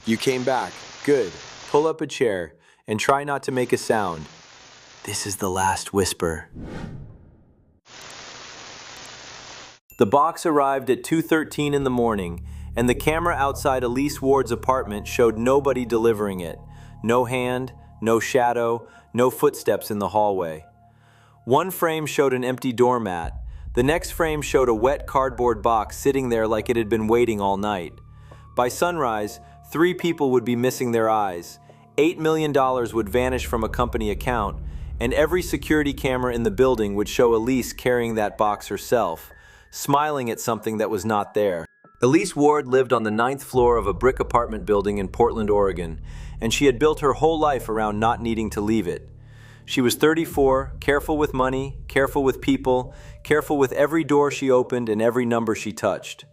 You came back. Good. Pull up a chair and try not to make a sound. This is the last whisper. The box arrived at 2:13 in the morning, and the camera outside Elise Ward's apartment showed nobody delivering it. No hand, no shadow, no footsteps in the hallway. One frame showed an empty doormat. The next frame showed a wet cardboard box sitting there like it had been waiting all night. By sunrise, 3 people would be missing their eyes, $8 million would vanish from a company account, and every security camera in the building would show Elise carrying that box herself, smiling at something that was not there. Elise Ward lived on the 9th floor of a brick apartment building in Portland, Oregon, and she had built her whole life around not needing to leave it. She was 34, careful with money, careful with people, careful with every door she opened and every number she touched.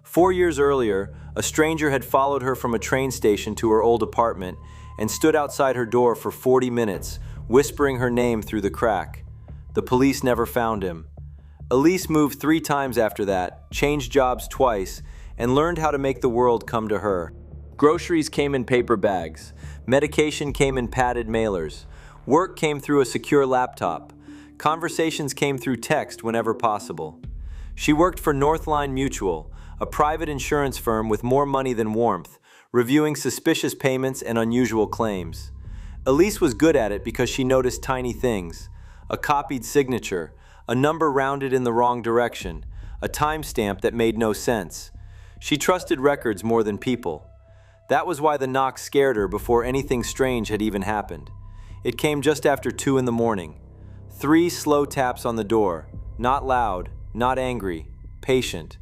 4 years earlier, a stranger had followed her from a train station to her old apartment and stood outside her door for 40 minutes, whispering her name through the crack. The police never found him. Elise moved 3 times after that, changed jobs twice, and learned how to make the world come to her. Groceries came in paper bags. Medication came in padded mailers. Work came through a secure laptop. Conversations came through text whenever possible. She worked for Northline Mutual, a private insurance firm with more money than warmth, reviewing suspicious payments and unusual claims. Elise was good at it because she noticed tiny things: a copied signature, a number rounded in the wrong direction, a timestamp that made no sense. She trusted records more than people. That was why the knock scared her before anything strange had even happened. It came just after 2 in the morning. 3 slow taps on the door, not loud, not angry, patient.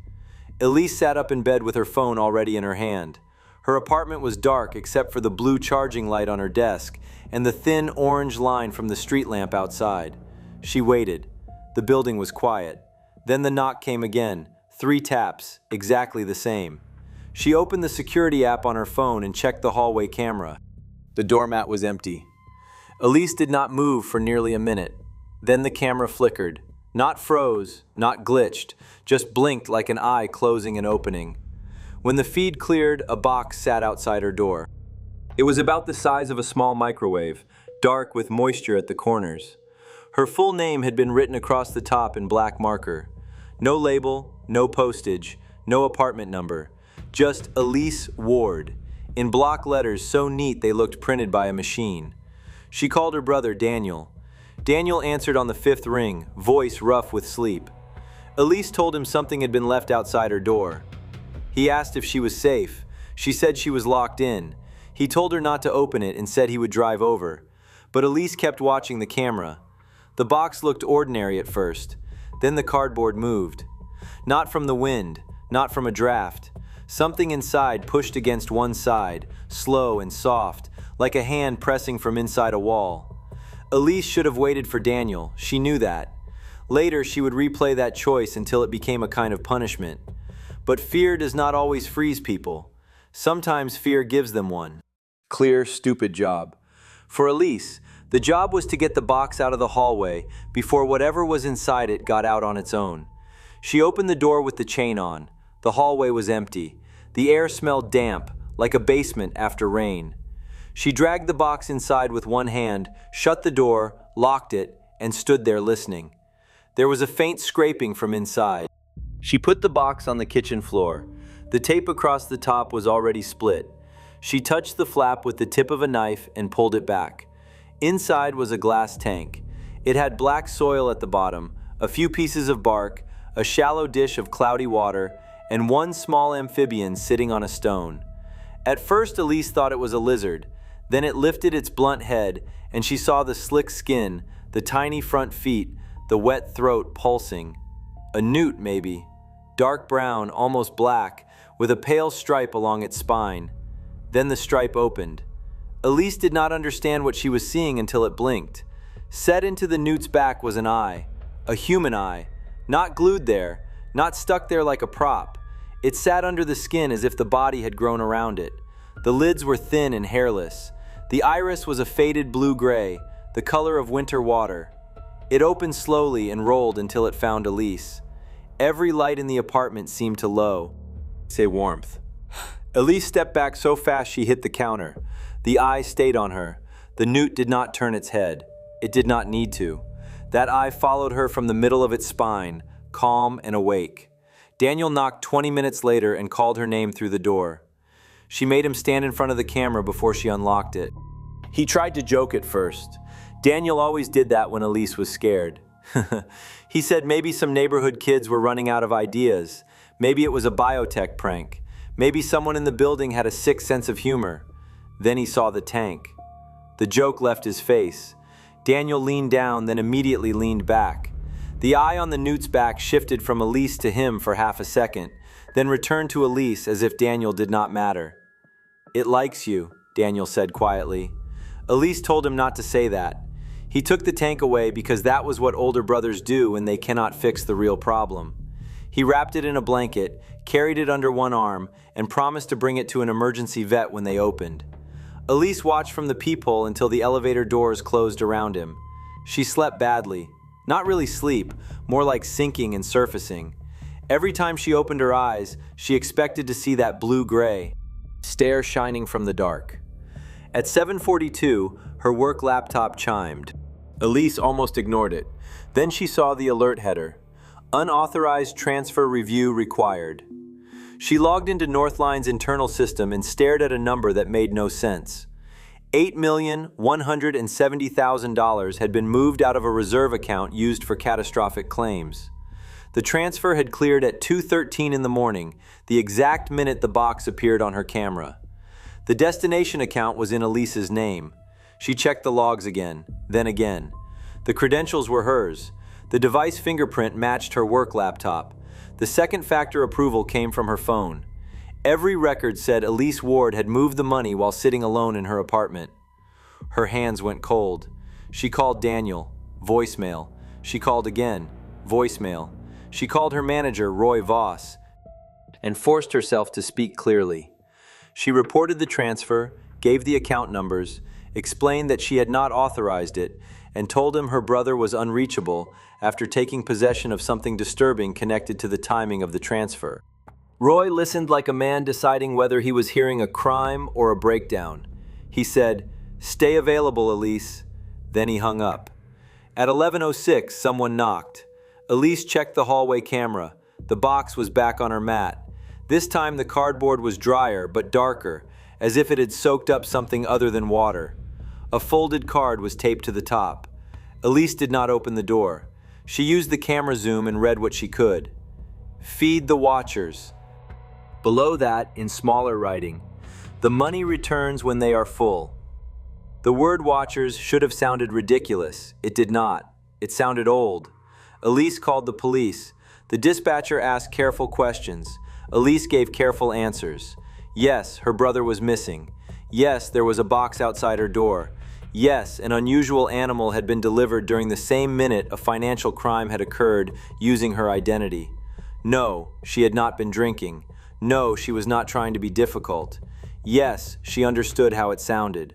Elise sat up in bed with her phone already in her hand. Her apartment was dark except for the blue charging light on her desk and the thin orange line from the street lamp outside. She waited. The building was quiet. Then the knock came again, 3 taps, exactly the same. She opened the security app on her phone and checked the hallway camera. The doormat was empty. Elise did not move for nearly a minute. Then the camera flickered. Not froze, not glitched, just blinked like an eye closing and opening. When the feed cleared, a box sat outside her door. It was about the size of a small microwave, dark with moisture at the corners. Her full name had been written across the top in black marker. No label, no postage, no apartment number. Just Elise Ward, in block letters so neat they looked printed by a machine. She called her brother Daniel. Daniel answered on the 5th ring, voice rough with sleep. Elise told him something had been left outside her door. He asked if she was safe. She said she was locked in. He told her not to open it and said he would drive over. But Elise kept watching the camera. The box looked ordinary at first. Then the cardboard moved. Not from the wind, not from a draft. Something inside pushed against one side, slow and soft, like a hand pressing from inside a wall. Elise should have waited for Daniel. She knew that. Later, she would replay that choice until it became a kind of punishment. But fear does not always freeze people. Sometimes fear gives them one. Clear, stupid job. For Elise, the job was to get the box out of the hallway before whatever was inside it got out on its own. She opened the door with the chain on. The hallway was empty. The air smelled damp, like a basement after rain. She dragged the box inside with one hand, shut the door, locked it, and stood there listening. There was a faint scraping from inside. She put the box on the kitchen floor. The tape across the top was already split. She touched the flap with the tip of a knife and pulled it back. Inside was a glass tank. It had black soil at the bottom, a few pieces of bark, a shallow dish of cloudy water, and one small amphibian sitting on a stone. At first, Elise thought it was a lizard. Then it lifted its blunt head, and she saw the slick skin, the tiny front feet, the wet throat pulsing. A newt, maybe. Dark brown, almost black, with a pale stripe along its spine. Then the stripe opened. Elise did not understand what she was seeing until it blinked. Set into the newt's back was an eye, a human eye, not glued there, not stuck there like a prop. It sat under the skin as if the body had grown around it. The lids were thin and hairless. The iris was a faded blue-gray, the color of winter water. It opened slowly and rolled until it found Elise. Every light in the apartment seemed to low. Say warmth. Elise stepped back so fast she hit the counter. The eye stayed on her. The newt did not turn its head. It did not need to. That eye followed her from the middle of its spine, calm and awake. Daniel knocked 20 minutes later and called her name through the door. She made him stand in front of the camera before she unlocked it. He tried to joke at first. Daniel always did that when Elise was scared. He said maybe some neighborhood kids were running out of ideas. Maybe it was a biotech prank. Maybe someone in the building had a sick sense of humor. Then he saw the tank. The joke left his face. Daniel leaned down, then immediately leaned back. The eye on the newt's back shifted from Elise to him for half a second, then returned to Elise as if Daniel did not matter. "It likes you," Daniel said quietly. Elise told him not to say that. He took the tank away because that was what older brothers do when they cannot fix the real problem. He wrapped it in a blanket, carried it under one arm, and promised to bring it to an emergency vet when they opened. Elise watched from the peephole until the elevator doors closed around him. She slept badly. Not really sleep, more like sinking and surfacing. Every time she opened her eyes, she expected to see that blue-gray stare shining from the dark. At 7:42, her work laptop chimed. Elise almost ignored it. Then she saw the alert header. Unauthorized transfer review required. She logged into Northline's internal system and stared at a number that made no sense. $8,170,000 had been moved out of a reserve account used for catastrophic claims. The transfer had cleared at 2:13 in the morning, the exact minute the box appeared on her camera. The destination account was in Elise's name. She checked the logs again, then again. The credentials were hers. The device fingerprint matched her work laptop. The second factor approval came from her phone. Every record said Elise Ward had moved the money while sitting alone in her apartment. Her hands went cold. She called Daniel. Voicemail. She called again. Voicemail. She called her manager, Roy Voss, and forced herself to speak clearly. She reported the transfer, gave the account numbers, explained that she had not authorized it, and told him her brother was unreachable after taking possession of something disturbing connected to the timing of the transfer. Roy listened like a man deciding whether he was hearing a crime or a breakdown. He said, "Stay available, Elise." Then he hung up. At 11:06, someone knocked. Elise checked the hallway camera. The box was back on her mat. This time the cardboard was drier but darker, as if it had soaked up something other than water. A folded card was taped to the top. Elise did not open the door. She used the camera zoom and read what she could. "Feed the watchers." Below that, in smaller writing, "The money returns when they are full." The word watchers should have sounded ridiculous. It did not. It sounded old. Elise called the police. The dispatcher asked careful questions. Elise gave careful answers. Yes, her brother was missing. Yes, there was a box outside her door. Yes, an unusual animal had been delivered during the same minute a financial crime had occurred using her identity. No, she had not been drinking. No, she was not trying to be difficult. Yes, she understood how it sounded.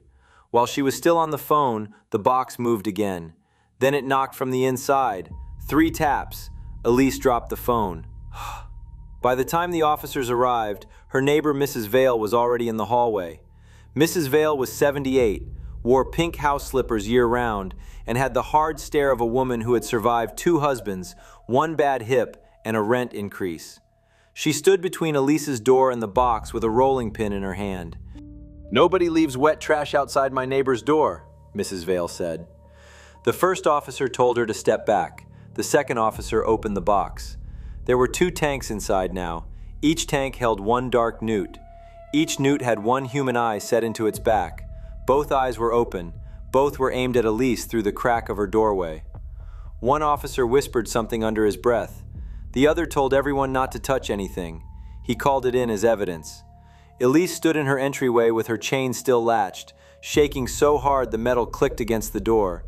While she was still on the phone, the box moved again. Then it knocked from the inside. 3 taps. Elise dropped the phone. By the time the officers arrived, her neighbor Mrs. Vale was already in the hallway. Mrs. Vale was 78, wore pink house slippers year-round, and had the hard stare of a woman who had survived 2 husbands, 1 bad hip, and a rent increase. She stood between Elise's door and the box with a rolling pin in her hand. "Nobody leaves wet trash outside my neighbor's door," Mrs. Vale said. The first officer told her to step back. The second officer opened the box. There were 2 tanks inside now. Each tank held 1 dark newt. Each newt had 1 human eye set into its back. Both eyes were open. Both were aimed at Elise through the crack of her doorway. One officer whispered something under his breath. The other told everyone not to touch anything. He called it in as evidence. Elise stood in her entryway with her chain still latched, shaking so hard the metal clicked against the door.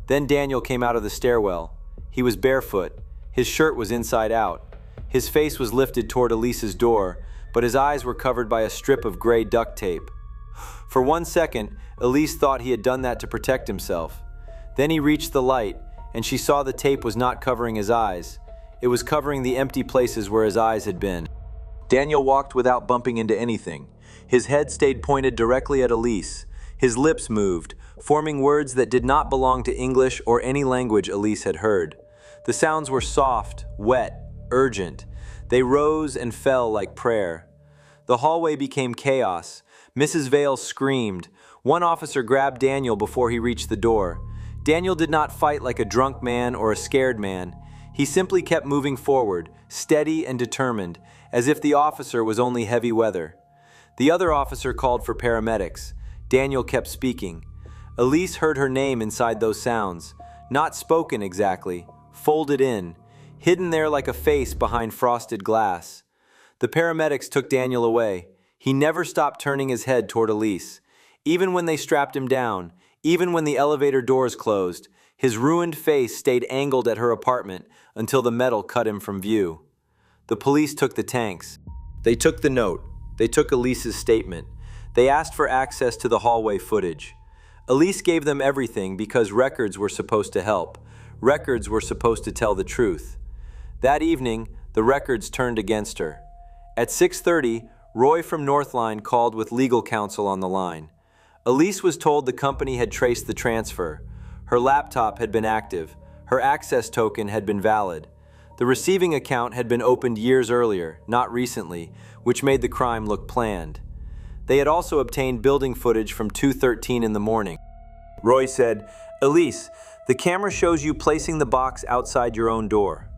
Then Daniel came out of the stairwell. He was barefoot. His shirt was inside out. His face was lifted toward Elise's door, but his eyes were covered by a strip of gray duct tape. For 1 second, Elise thought he had done that to protect himself. Then he reached the light, and she saw the tape was not covering his eyes. It was covering the empty places where his eyes had been. Daniel walked without bumping into anything. His head stayed pointed directly at Elise. His lips moved, forming words that did not belong to English or any language Elise had heard. The sounds were soft, wet, urgent. They rose and fell like prayer. The hallway became chaos. Mrs. Vale screamed. One officer grabbed Daniel before he reached the door. Daniel did not fight like a drunk man or a scared man. He simply kept moving forward, steady and determined, as if the officer was only heavy weather. The other officer called for paramedics. Daniel kept speaking. Elise heard her name inside those sounds, not spoken exactly, folded in, hidden there like a face behind frosted glass. The paramedics took Daniel away. He never stopped turning his head toward Elise. Even when they strapped him down, even when the elevator doors closed, his ruined face stayed angled at her apartment until the metal cut him from view. The police took the tanks. They took the note. They took Elise's statement. They asked for access to the hallway footage. Elise gave them everything because records were supposed to help. Records were supposed to tell the truth. That evening, the records turned against her. At 6:30, Roy from Northline called with legal counsel on the line. Elise was told the company had traced the transfer. Her laptop had been active. Her access token had been valid. The receiving account had been opened years earlier, not recently, which made the crime look planned. They had also obtained building footage from 2:13 in the morning. Roy said, "Elise, the camera shows you placing the box outside your own door."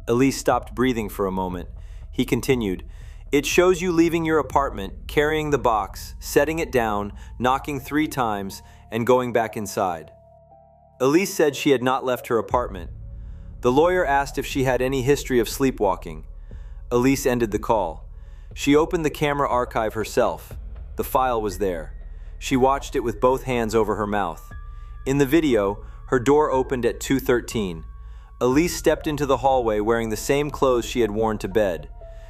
Elise stopped breathing for a moment. He continued, "It shows you leaving your apartment, carrying the box, setting it down, knocking 3 times, and going back inside." Elise said she had not left her apartment. The lawyer asked if she had any history of sleepwalking. Elise ended the call. She opened the camera archive herself. The file was there. She watched it with both hands over her mouth. In the video, her door opened at 2:13. Elise stepped into the hallway wearing the same clothes she had worn to bed.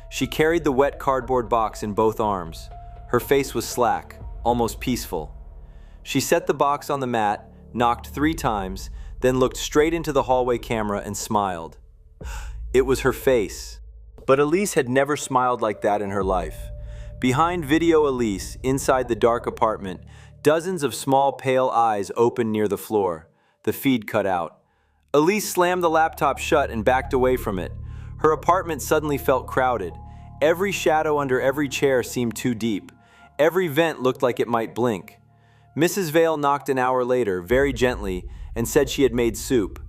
She carried the wet cardboard box in both arms. Her face was slack, almost peaceful. She set the box on the mat, knocked 3 times, then looked straight into the hallway camera and smiled. It was her face. But Elise had never smiled like that in her life. Behind video Elise, inside the dark apartment, dozens of small pale eyes opened near the floor. The feed cut out. Elise slammed the laptop shut and backed away from it. Her apartment suddenly felt crowded. Every shadow under every chair seemed too deep. Every vent looked like it might blink. Mrs. Vale knocked an hour later, very gently, and said she had made soup.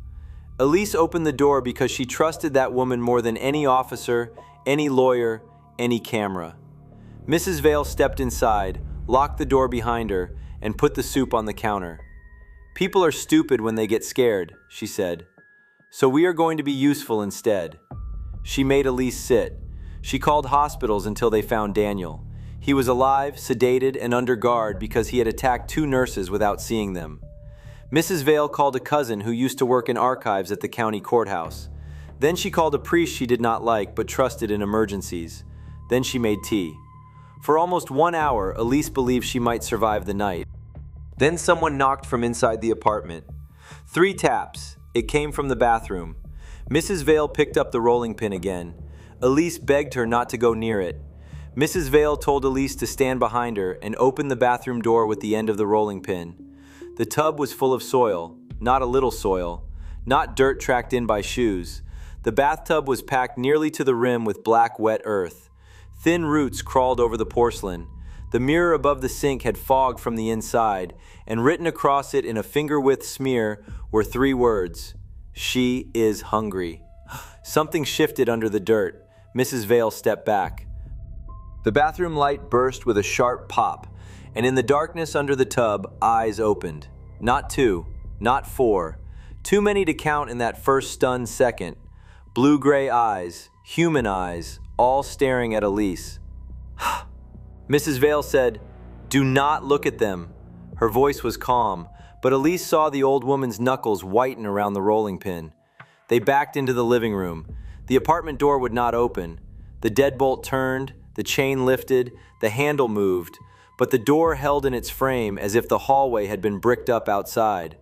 Elise opened the door because she trusted that woman more than any officer, any lawyer, any camera. Mrs. Vale stepped inside, locked the door behind her, and put the soup on the counter. "People are stupid when they get scared," she said. "So we are going to be useful instead." She made Elise sit. She called hospitals until they found Daniel. He was alive, sedated, and under guard because he had attacked 2 nurses without seeing them. Mrs. Vale called a cousin who used to work in archives at the county courthouse. Then she called a priest she did not like but trusted in emergencies. Then she made tea. For almost 1 hour, Elise believed she might survive the night. Then someone knocked from inside the apartment. 3 taps. It came from the bathroom. Mrs. Vale picked up the rolling pin again. Elise begged her not to go near it. Mrs. Vale told Elise to stand behind her and open the bathroom door with the end of the rolling pin. The tub was full of soil, not a little soil, not dirt tracked in by shoes. The bathtub was packed nearly to the rim with black, wet earth. Thin roots crawled over the porcelain. The mirror above the sink had fogged from the inside, and written across it in a finger-width smear were 3 words: "She is hungry." Something shifted under the dirt. Mrs. Vale stepped back. The bathroom light burst with a sharp pop, and in the darkness under the tub, eyes opened. Not 2, not 4. Too many to count in that first stunned second. Blue-gray eyes, human eyes, all staring at Elise. Mrs. Vale said, "Do not look at them." Her voice was calm, but Elise saw the old woman's knuckles whiten around the rolling pin. They backed into the living room. The apartment door would not open. The deadbolt turned, the chain lifted, the handle moved, but the door held in its frame as if the hallway had been bricked up outside.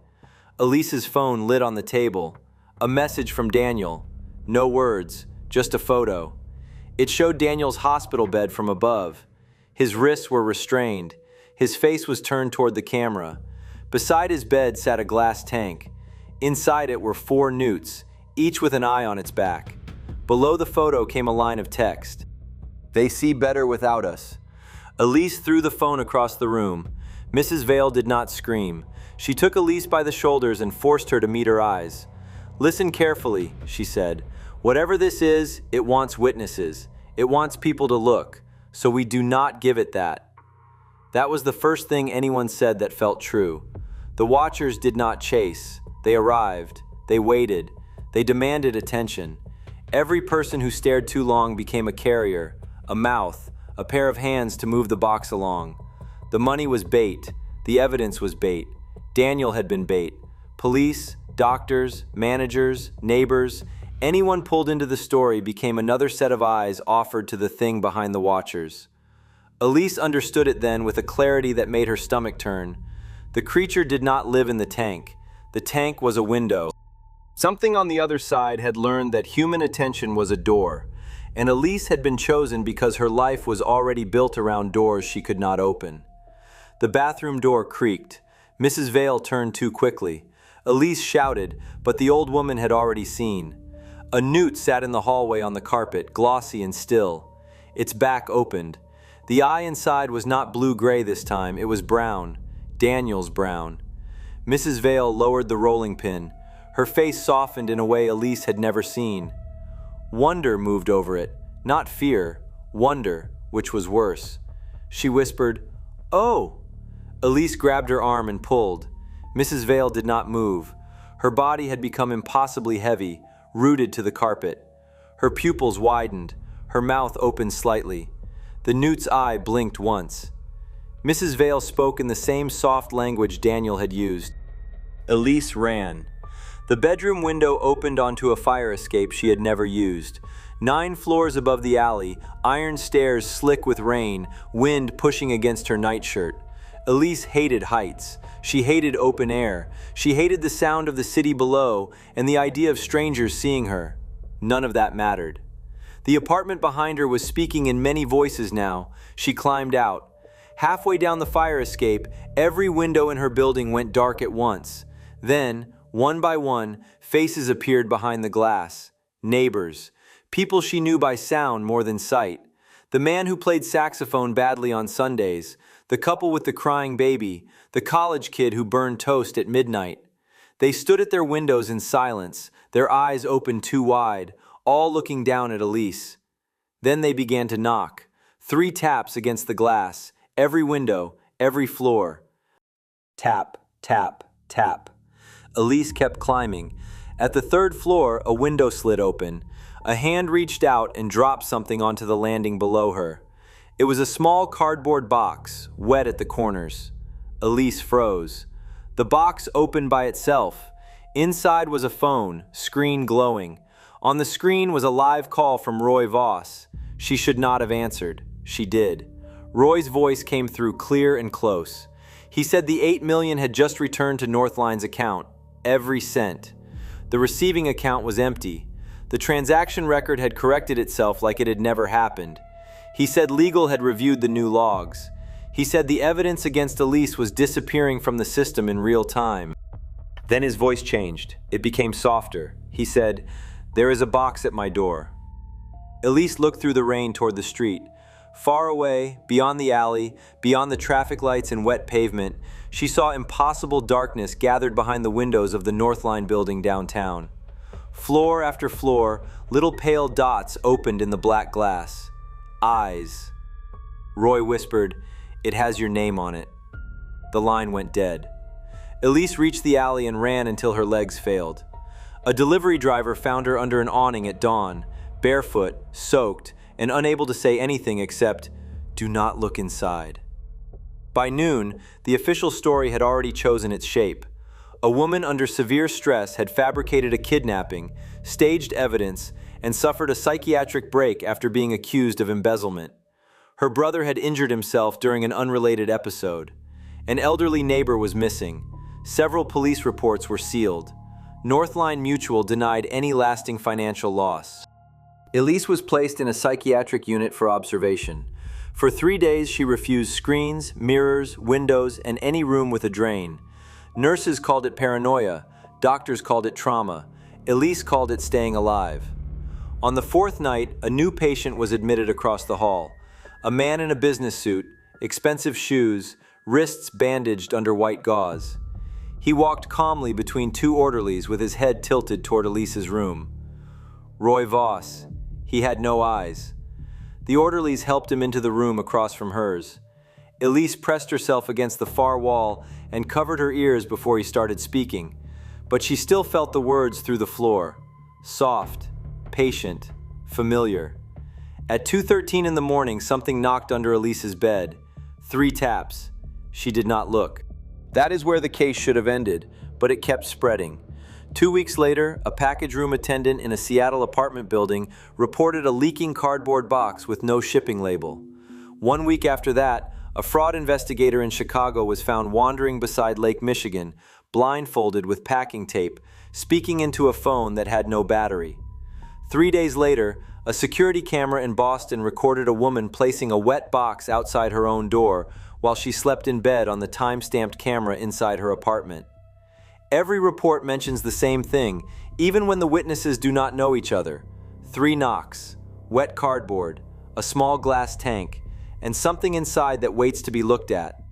Elise's phone lit on the table. A message from Daniel. No words, just a photo. It showed Daniel's hospital bed from above. His wrists were restrained. His face was turned toward the camera. Beside his bed sat a glass tank. Inside it were 4 newts, each with an eye on its back. Below the photo came a line of text. "They see better without us." Elise threw the phone across the room. Mrs. Vale did not scream. She took Elise by the shoulders and forced her to meet her eyes. "Listen carefully," she said. "Whatever this is, it wants witnesses. It wants people to look, so we do not give it that." That was the first thing anyone said that felt true. The watchers did not chase. They arrived. They waited. They demanded attention. Every person who stared too long became a carrier, a mouth, a pair of hands to move the box along. The money was bait. The evidence was bait. Daniel had been bait. Police, doctors, managers, neighbors, anyone pulled into the story became another set of eyes offered to the thing behind the watchers. Elise understood it then with a clarity that made her stomach turn. The creature did not live in the tank. The tank was a window. Something on the other side had learned that human attention was a door, and Elise had been chosen because her life was already built around doors she could not open. The bathroom door creaked. Mrs. Vale turned too quickly. Elise shouted, but the old woman had already seen. A newt sat in the hallway on the carpet, glossy and still. Its back opened. The eye inside was not blue-gray this time, it was brown. Daniel's brown. Mrs. Vale lowered the rolling pin. Her face softened in a way Elise had never seen. Wonder moved over it, not fear, wonder, which was worse. She whispered, "Oh!" Elise grabbed her arm and pulled. Mrs. Vale did not move. Her body had become impossibly heavy, rooted to the carpet. Her pupils widened. Her mouth opened slightly. The newt's eye blinked once. Mrs. Vale spoke in the same soft language Daniel had used. Elise ran. The bedroom window opened onto a fire escape she had never used. 9 floors above the alley, iron stairs slick with rain, wind pushing against her nightshirt. Elise hated heights. She hated open air. She hated the sound of the city below and the idea of strangers seeing her. None of that mattered. The apartment behind her was speaking in many voices now. She climbed out. Halfway down the fire escape, every window in her building went dark at once. Then, one by one, faces appeared behind the glass. Neighbors. People she knew by sound more than sight. The man who played saxophone badly on Sundays. The couple with the crying baby. The college kid who burned toast at midnight. They stood at their windows in silence, their eyes opened too wide, all looking down at Elise. Then they began to knock. 3 taps against the glass, every window, every floor. Tap, tap, tap. Elise kept climbing. At the 3rd floor, a window slid open. A hand reached out and dropped something onto the landing below her. It was a small cardboard box, wet at the corners. Elise froze. The box opened by itself. Inside was a phone, screen glowing. On the screen was a live call from Roy Voss. She should not have answered. She did. Roy's voice came through clear and close. He said the $8 million had just returned to Northline's account. Every cent. The receiving account was empty. The transaction record had corrected itself like it had never happened. He said legal had reviewed the new logs. He said the evidence against Elise was disappearing from the system in real time. Then his voice changed. It became softer. He said, "There is a box at my door." Elise looked through the rain toward the street. Far away, beyond the alley, beyond the traffic lights and wet pavement, she saw impossible darkness gathered behind the windows of the Northline building downtown. Floor after floor, little pale dots opened in the black glass. Eyes. Roy whispered, "It has your name on it." The line went dead. Elise reached the alley and ran until her legs failed. A delivery driver found her under an awning at dawn, barefoot, soaked, and unable to say anything except, "Do not look inside." By noon, the official story had already chosen its shape. A woman under severe stress had fabricated a kidnapping, staged evidence, and suffered a psychiatric break after being accused of embezzlement. Her brother had injured himself during an unrelated episode. An elderly neighbor was missing. Several police reports were sealed. Northline Mutual denied any lasting financial loss. Elise was placed in a psychiatric unit for observation. For 3 days, she refused screens, mirrors, windows, and any room with a drain. Nurses called it paranoia, doctors called it trauma, Elise called it staying alive. On the 4th night, a new patient was admitted across the hall. A man in a business suit, expensive shoes, wrists bandaged under white gauze. He walked calmly between 2 orderlies with his head tilted toward Elise's room. Roy Voss. He had no eyes. The orderlies helped him into the room across from hers. Elise pressed herself against the far wall and covered her ears before he started speaking, but she still felt the words through the floor. Soft, patient, familiar. At 2:13 in the morning, something knocked under Elise's bed. 3 taps. She did not look. That is where the case should have ended, but it kept spreading. 2 weeks later, a package room attendant in a Seattle apartment building reported a leaking cardboard box with no shipping label. 1 week after that, a fraud investigator in Chicago was found wandering beside Lake Michigan, blindfolded with packing tape, speaking into a phone that had no battery. 3 days later, a security camera in Boston recorded a woman placing a wet box outside her own door while she slept in bed on the time-stamped camera inside her apartment. Every report mentions the same thing, even when the witnesses do not know each other. 3 knocks, wet cardboard, a small glass tank, and something inside that waits to be looked at.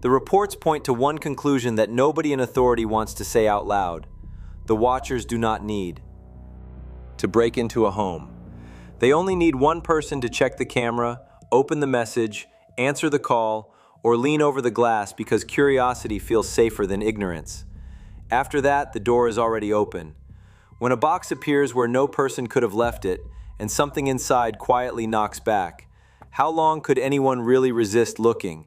The reports point to one conclusion that nobody in authority wants to say out loud. The watchers do not need to break into a home. They only need one person to check the camera, open the message, answer the call, or lean over the glass because curiosity feels safer than ignorance. After that, the door is already open. When a box appears where no person could have left it, and something inside quietly knocks back, how long could anyone really resist looking?